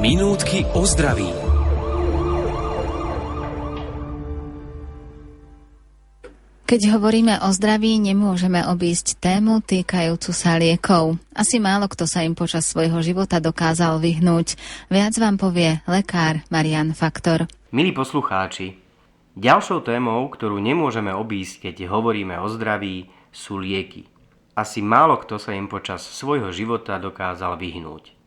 Minútky o zdraví. Keď hovoríme o zdraví, nemôžeme obísť tému týkajúcu sa liekov. Asi málo kto sa im počas svojho života dokázal vyhnúť. Viac vám povie lekár Marian Faktor. Milí poslucháči, ďalšou témou, ktorú nemôžeme obísť, keď hovoríme o zdraví, sú lieky. Asi málo kto sa im počas svojho života dokázal vyhnúť.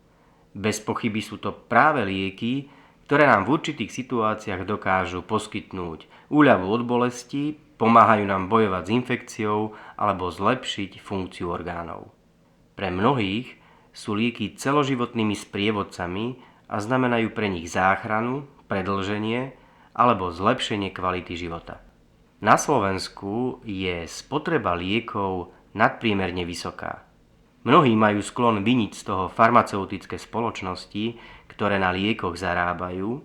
Bez pochyby sú to práve lieky, ktoré nám v určitých situáciách dokážu poskytnúť úľavu od bolesti, pomáhajú nám bojovať s infekciou alebo zlepšiť funkciu orgánov. Pre mnohých sú lieky celoživotnými sprievodcami a znamenajú pre nich záchranu, predĺženie alebo zlepšenie kvality života. Na Slovensku je spotreba liekov nadpriemerne vysoká. Mnohí majú sklon viniť z toho farmaceutické spoločnosti, ktoré na liekoch zarábajú,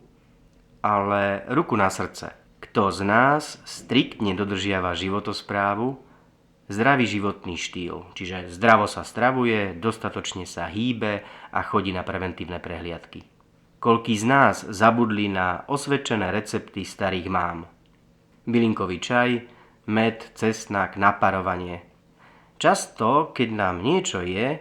ale ruku na srdce. Kto z nás striktne dodržiava životosprávu, zdravý životný štýl, čiže zdravo sa stravuje, dostatočne sa hýbe a chodí na preventívne prehliadky. Koľkí z nás zabudli na osvedčené recepty starých mám? Bylinkový čaj, med, cesnak, naparovanie. Často, keď nám niečo je,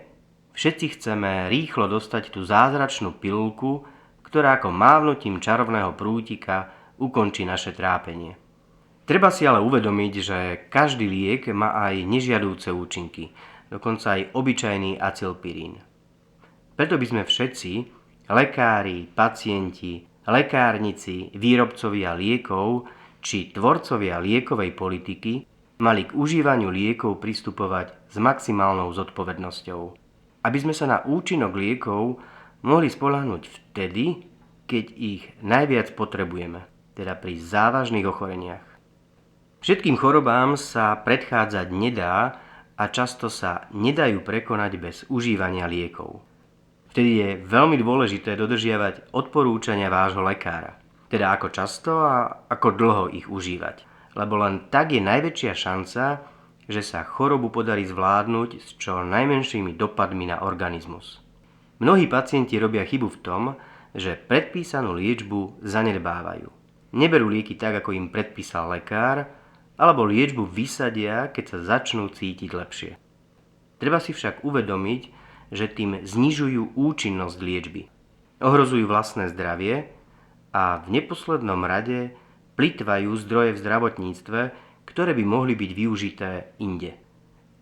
všetci chceme rýchlo dostať tú zázračnú pilulku, ktorá ako mávnutím čarovného prútika ukončí naše trápenie. Treba si ale uvedomiť, že každý liek má aj nežiadúce účinky, dokonca aj obyčajný acylpirín. Preto by sme všetci, lekári, pacienti, lekárnici, výrobcovia liekov či tvorcovia liekovej politiky mali k užívaniu liekov pristupovať s maximálnou zodpovednosťou. Aby sme sa na účinok liekov mohli spoľahnúť vtedy, keď ich najviac potrebujeme, teda pri závažných ochoreniach. Všetkým chorobám sa predchádzať nedá a často sa nedajú prekonať bez užívania liekov. Vtedy je veľmi dôležité dodržiavať odporúčania vášho lekára, teda ako často a ako dlho ich užívať, lebo len tak je najväčšia šanca, že sa chorobu podarí zvládnuť s čo najmenšími dopadmi na organizmus. Mnohí pacienti robia chybu v tom, že predpísanú liečbu zanedbávajú. Neberú lieky tak, ako im predpísal lekár, alebo liečbu vysadia, keď sa začnú cítiť lepšie. Treba si však uvedomiť, že tým znižujú účinnosť liečby. Ohrozujú vlastné zdravie a v neposlednom rade plytvajú zdroje v zdravotníctve, ktoré by mohli byť využité inde.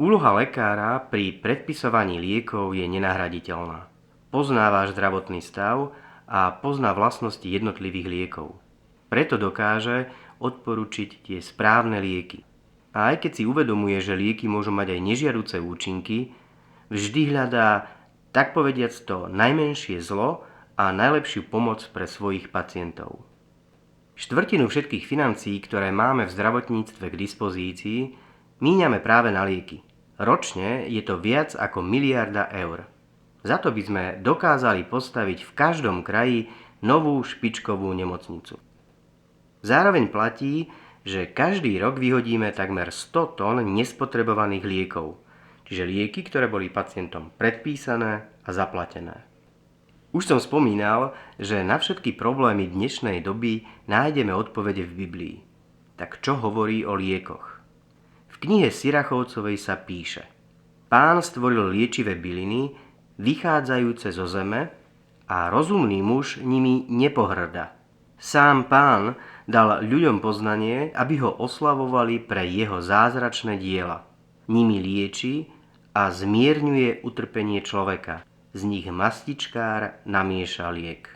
Úloha lekára pri predpisovaní liekov je nenahraditeľná. Pozná váš zdravotný stav a pozná vlastnosti jednotlivých liekov. Preto dokáže odporučiť tie správne lieky. A aj keď si uvedomuje, že lieky môžu mať aj nežiaduce účinky, vždy hľadá, tak povediac, to najmenšie zlo a najlepšiu pomoc pre svojich pacientov. Štvrtinu všetkých financií, ktoré máme v zdravotníctve k dispozícii, míňame práve na lieky. Ročne je to viac ako 1 miliarda eur. Za to by sme dokázali postaviť v každom kraji novú špičkovú nemocnicu. Zároveň platí, že každý rok vyhodíme takmer 100 tón nespotrebovaných liekov, čiže lieky, ktoré boli pacientom predpísané a zaplatené. Už som spomínal, že na všetky problémy dnešnej doby nájdeme odpovede v Biblii. Tak čo hovorí o liekoch? V knihe Sirachovcovej sa píše: Pán stvoril liečivé byliny, vychádzajúce zo zeme, a rozumný muž nimi nepohrda. Sám Pán dal ľuďom poznanie, aby ho oslavovali pre jeho zázračné diela. Nimi lieči a zmierňuje utrpenie človeka. Z nich mastičkár namieša liek.